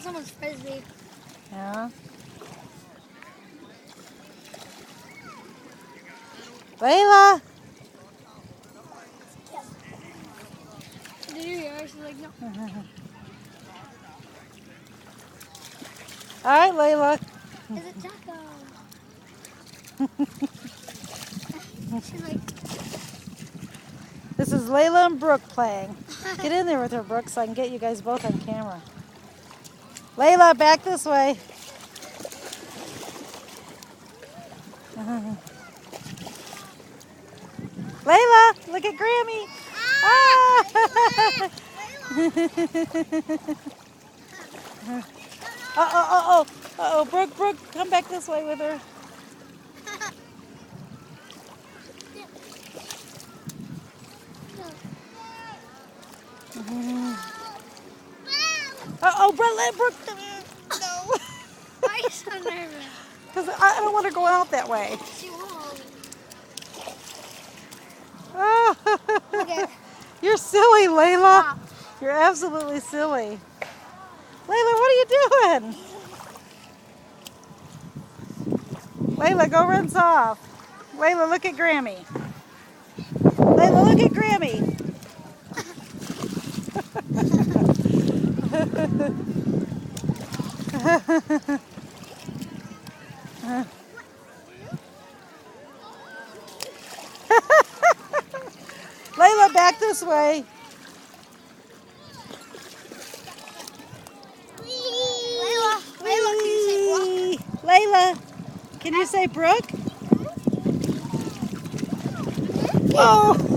someone's frisbee. Yeah. Layla! Did you hear her? She's like, no. All right, Layla. It's a taco. She's like, This is Layla and Brooke playing. Get in there with her, Brooke, so I can get you guys both on camera. Layla, back this way. Layla, look at Grammy. Ah! Uh-oh, Brooke, come back this way with her. Brooke, no. why are you so nervous? Because I don't want her going out that way. She won't. Oh. You're silly, Layla. You're absolutely silly. Layla, what are you doing? Layla, go rinse off. Layla, look at Grammy. Layla, look at Grammy. Layla, back this way. Layla, can you say Brooke? Layla, can you say Brooke? Whoa!